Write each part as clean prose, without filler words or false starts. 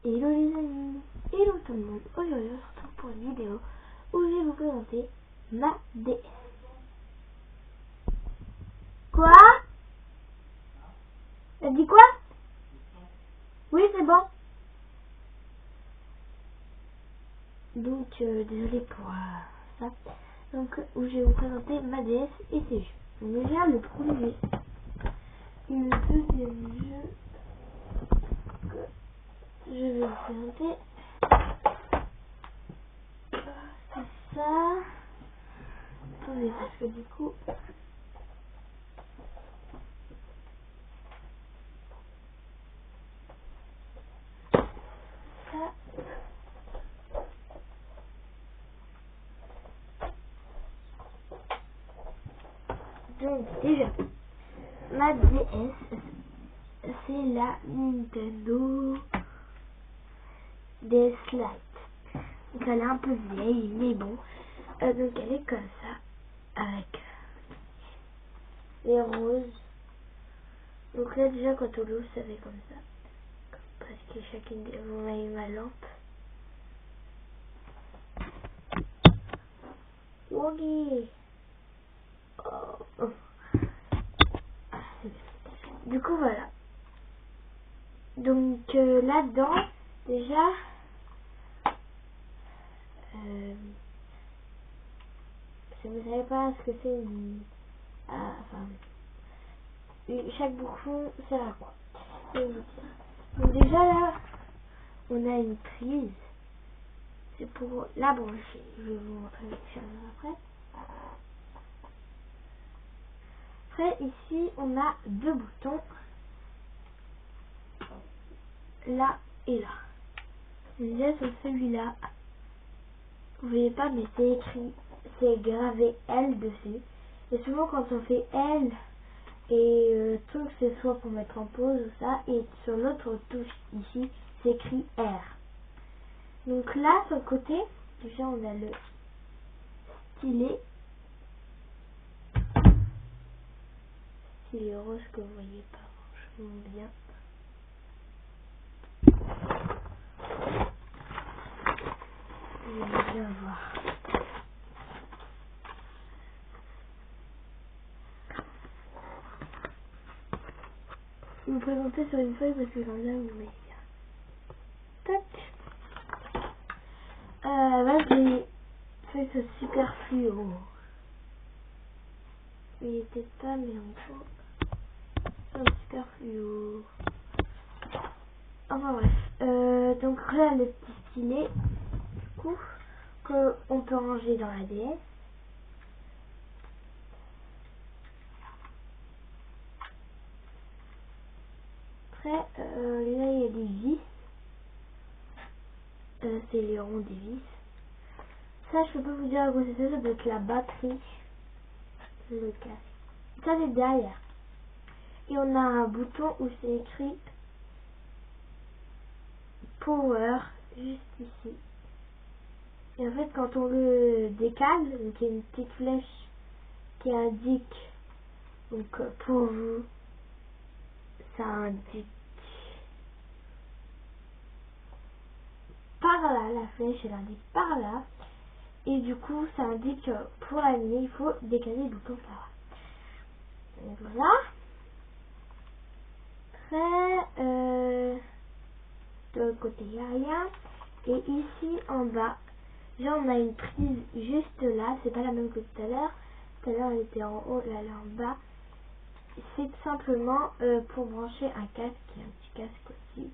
Hello les amis, hello tout le monde. Aujourd'hui on se retrouve pour une vidéo où je vais vous présenter ma DS. Quoi? T'as dit quoi? Oui, c'est bon. Donc désolé pour ça. Donc où je vais vous présenter ma DS et ses jeux. Donc déjà le premier et le deuxième jeu que je vais vous présenter, c'est ça. Attendez, parce que du coup ça. Donc déjà, ma DS, c'est la Nintendo DS Lite. Donc elle est un peu vieille, mais bon. Donc elle est comme ça, avec les roses. Donc là déjà quand on l'ouvre, ça fait comme ça. Parce que chacune de vous voyez ma lampe. Oui. Oh. Du coup voilà. Donc là-dedans, déjà, si vous savez pas ce que c'est chaque bouchon sert à quoi? Je vais vous dire. Donc déjà là, on a une prise. C'est pour la brancher. Je vais vous montrer quelque chose après. Après ici, on a deux boutons. Là et là. Déjà sur celui-là, vous voyez pas, mais c'est écrit, c'est gravé L dessus. Et souvent quand on fait L et tout, c'est soit pour mettre en pause ou ça. Et sur l'autre touche ici, c'est écrit R. Donc là, sur le côté, déjà on a le stylet. Stylet rose que vous voyez pas franchement bien. Vous allez bien voir. Je vais vous présenter sur une feuille parce que comme ça vous voyez bien. Tac. Là j'ai fait ce super fluo. Il était pas, mais on trouve un super fluo. Enfin bref. Donc là le petit stylet du coup qu'on peut ranger dans la DS. Après là il y a des vis. C'est les ronds des vis. Ça je peux pas vous dire à quoi c'est, ça doit être la batterie. Le casque. Ça c'est derrière. Et on a un bouton où c'est écrit Power juste ici. Et en fait quand on le décale, donc il y a une petite flèche qui indique, donc pour vous, ça indique par là, la flèche elle indique par là. Et du coup ça indique que pour allumer il faut décaler le bouton par là. Donc voilà. Après de l'autre côté il n'y a rien. Et ici en bas, là on a une prise juste là, c'est pas la même que tout à l'heure. Tout à l'heure elle était en haut, là elle est en bas. C'est tout simplement pour brancher un casque, un petit casque aussi.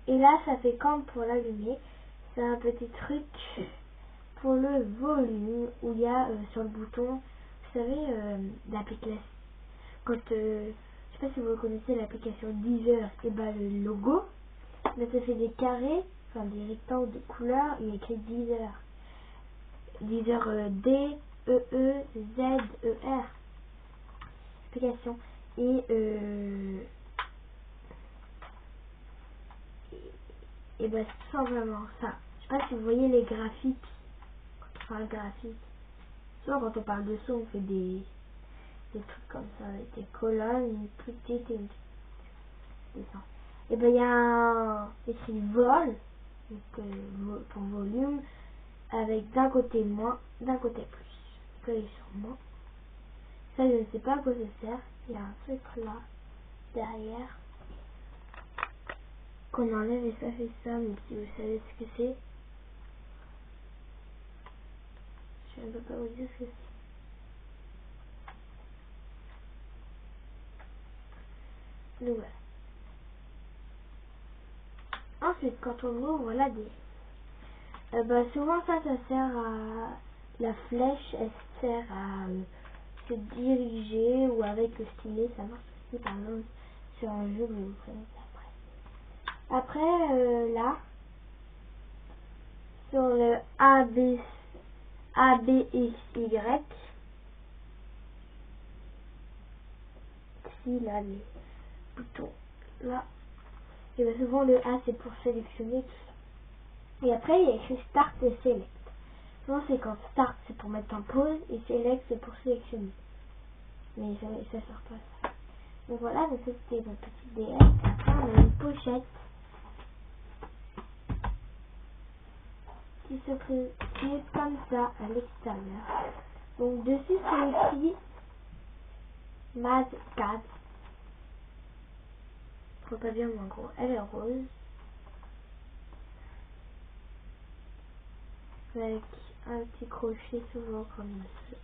Et là ça fait comme pour l'allumer, c'est un petit truc pour le volume où il y a sur le bouton, vous savez, l'application. Quand je sais pas si vous connaissez l'application Deezer, et bah le logo, là ça fait des carrés, enfin des rectangles de couleur, il y a écrit Deezer. Deezer D-E-E-Z-E-R. Application. Et bah c'est tout simplement ça. Je sais pas si vous voyez les graphiques. Quand on parle graphique, souvent quand on parle de son, on fait des trucs comme ça, avec des colonnes, une petite et une petite dessin. et ben il y a un écrit vol, donc pour volume, avec d'un côté moins, d'un côté plus. Cliquez sur moins. Ça, je ne sais pas à quoi ça sert. Il y a un truc là derrière qu'on enlève et ça fait ça, mais si vous savez ce que c'est, je ne peux pas vous dire ce que c'est. Donc voilà. Ensuite, quand on ouvre la DS, bah, souvent ça sert à la flèche, elle sert à se diriger, ou avec le stylet, ça marche aussi par exemple sur un jeu que je vais vous présenter après. Après, là, sur le A, B, X, Y, ici, là, les boutons, là, et bien souvent le A c'est pour sélectionner tout ça. Et après, il y a écrit Start et Select. Souvent, c'est quand Start c'est pour mettre en pause et Select c'est pour sélectionner. Mais ça sert pas à ça. Donc voilà, donc ça c'était ma petite DS. Après, on a une pochette qui est comme ça à l'extérieur. Donc dessus c'est écrit Mad Cat. Je vois pas bien, mais en gros, elle est rose. Avec un petit crochet souvent comme ça.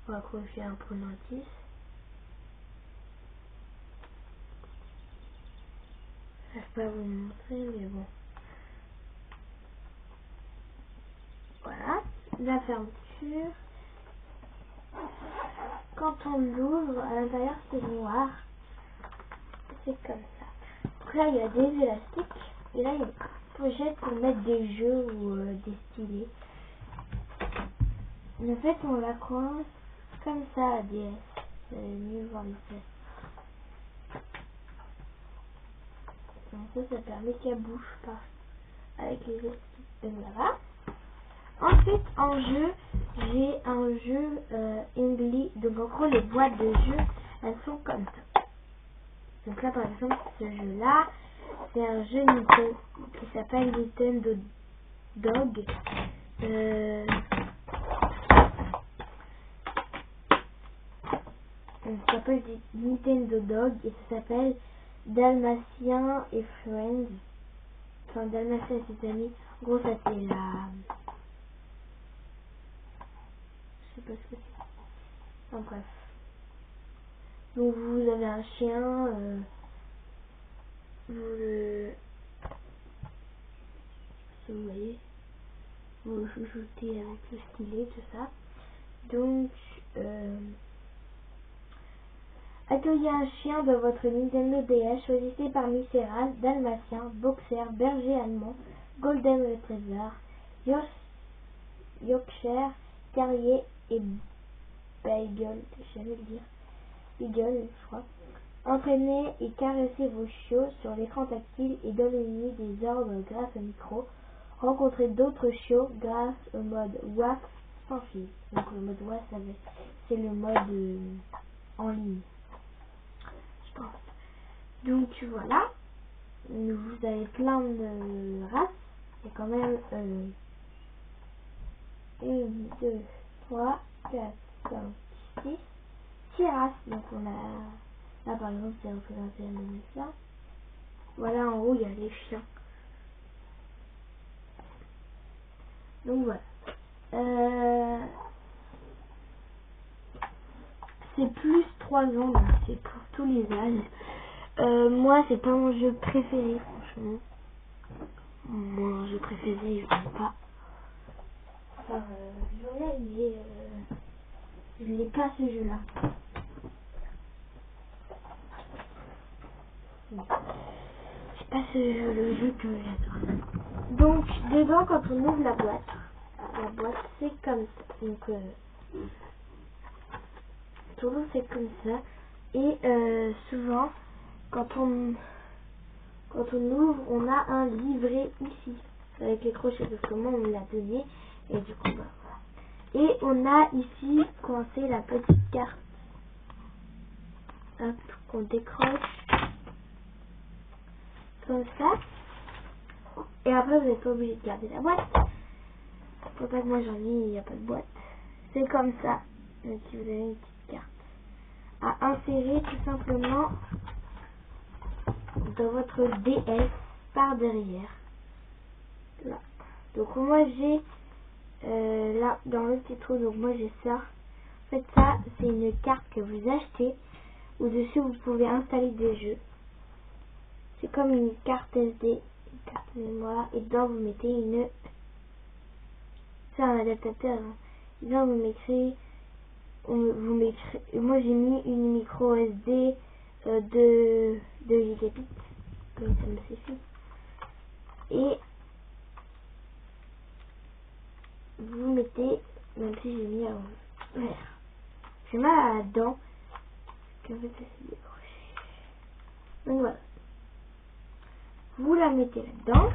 On va accrocher un pendentif. Je ne vais pas vous montrer, mais bon. Voilà, la fermeture. Quand on l'ouvre, à l'intérieur c'est noir. C'est comme ça. Donc là il y a des élastiques. Et là il y a une pochette pour mettre des jeux ou des stylés. Et en fait on la coince comme ça à DS. Vous allez mieux voir les fesses. Donc ça permet qu'elle bouge pas avec les élastiques. Donc voilà. Ensuite, en jeu, j'ai un jeu English. Donc en gros, les boîtes de jeu, elles sont comme ça. Donc là, par exemple, ce jeu-là, c'est un jeu Nintendo qui s'appelle Nintendo Dog. Ça s'appelle Nintendo Dog et ça s'appelle Dalmatien et Friends. Enfin, Dalmatien et ses amis. En gros, ça c'est la... Je sais pas ce que c'est. Enfin bref. Donc vous avez un chien, vous le... Si vous voyez, vous le chouchoutez avec le stylet, tout ça. Donc, accueillez un chien dans votre Nintendo DS, choisissez parmi ses races, Dalmatien, Boxer, Berger Allemand, Golden Retriever, Yorkshire, Terrier et Beagle, je vais le dire, Beagle, je crois. Entraînez et caressez vos chiots sur l'écran tactile et donnez-lui des ordres grâce au micro. Rencontrez d'autres chiots grâce au mode WAF sans fil. Donc le mode WAF, c'est le mode en ligne, je pense. Donc voilà, vous avez plein de races. Il y a quand même 1, 2, 3, 4, 5, 6, 6 races. Donc on a, là par exemple c'est représenté à ça. Voilà, en haut il y a les chiens. Donc voilà. C'est plus 3 ans, donc c'est pour tous les âges. Moi c'est pas mon jeu préféré, franchement. Mon jeu préféré, je n'aime pas. Enfin, j'aurais aimé, je n'ai pas ce jeu-là. C'est pas le jeu que j'adore. Donc, dedans, quand on ouvre la boîte c'est comme ça. Donc, toujours c'est comme ça. Et souvent, quand on ouvre, on a un livret ici, avec les crochets, parce que moi on me l'a donné, et du coup, bah, voilà. Et on a ici coincé la petite carte. Hop, qu'on décroche. comme ça. Et après, vous n'êtes pas obligé de garder la boîte. Pour pas que moi j'en ai, il n'y a pas de boîte. C'est comme ça. Donc vous avez une petite carte à insérer tout simplement dans votre DS par derrière. Là. Donc moi j'ai là dans le petit trou, donc moi j'ai ça. En fait ça c'est une carte que vous achetez. Au-dessus vous pouvez installer des jeux. C'est comme une carte SD, une carte mémoire, et dedans vous mettez une... C'est un adaptateur. Hein. Dedans vous mettrez... Moi j'ai mis une micro SD de gigabits, comme ça me suffit. Et vous mettez, même si j'ai mis un vert. J'ai mal à la dent, parce qu'en fait ça s'est décroché. Donc voilà. Vous la mettez là-dedans.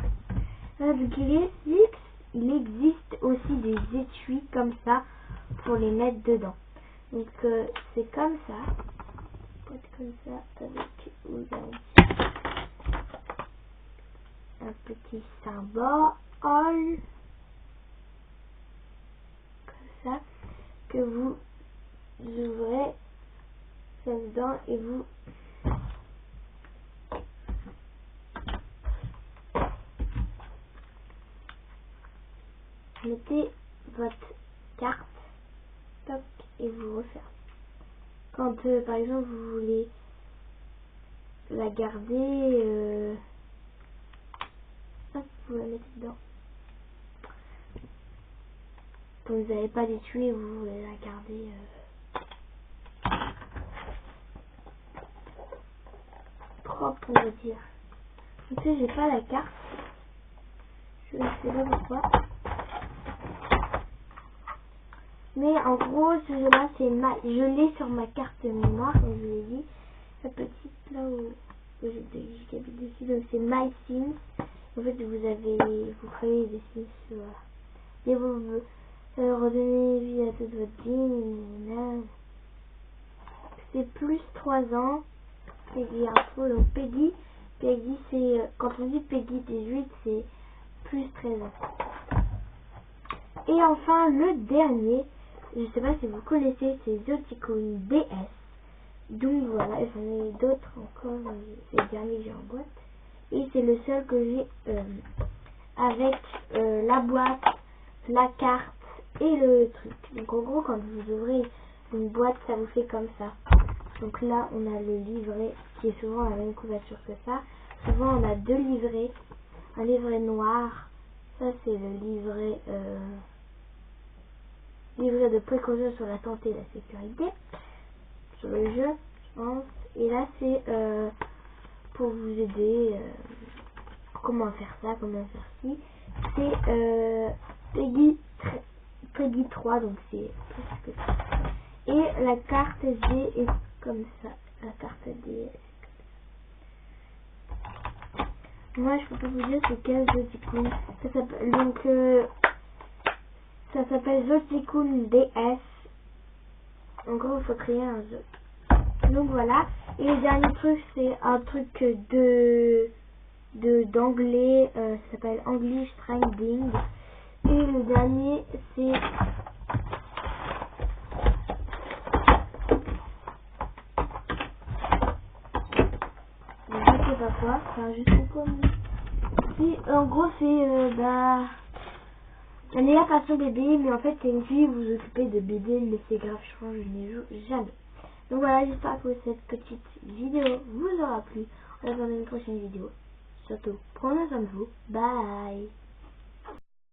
Donc il existe aussi des étuis comme ça pour les mettre dedans. Donc c'est comme ça. Comme ça avec un petit symbole comme ça que vous ouvrez ça dedans et vous mettez votre carte, toc, et vous refermez. Quand par exemple vous voulez la garder, hop, vous la mettez dedans. Quand vous n'avez pas d'étui et vous voulez la garder propre, on va dire. En fait, j'ai pas la carte. Je ne sais pas pourquoi. Mais en gros, ce jeu-là, je l'ai sur ma carte mémoire, comme je vous l'ai dit. La petite là où j'ai 2 gigabits dessus. Donc c'est My Sims. En fait, vous créez des Sims. Et vous redonnez vie à toute votre vie. C'est plus 3 ans. Peggy Info. Donc Peggy c'est, quand on dit Peggy 18, c'est plus 13 ans. Et enfin, le dernier, je sais pas si vous connaissez, c'est Zoticon DS. Donc voilà, j'en ai d'autres encore, c'est le dernier que j'ai en boîte. Et c'est le seul que j'ai avec la boîte, la carte et le truc. Donc en gros, quand vous ouvrez une boîte, ça vous fait comme ça. Donc là, on a le livret qui est souvent la même couverture que ça. Souvent, on a 2 livrets. Un livret noir, ça c'est le livret de précaution sur la santé et la sécurité, sur le jeu, je pense. Et là c'est pour vous aider, comment faire ça, comment faire ci. C'est Peggy 3, donc c'est presque ça. Et la carte SD est comme ça. La carte SD moi je peux pas vous dire c'est quel Zoticon. Ça s'appelle donc ça s'appelle Zoticon DS. En gros il faut créer un jeu. Donc voilà. Et le dernier truc c'est un truc d'anglais. Ça s'appelle English Trending. Et le dernier c'est je sais pas quoi. Enfin je sais pas. En gros c'est on est là passion bébé, mais en fait c'est une fille, vous vous occupez de bébé, mais c'est grave, je n'y joue jamais. Donc voilà, j'espère que cette petite vidéo vous aura plu. On se retrouve dans une prochaine vidéo. Surtout, prenez soin de vous. Bye.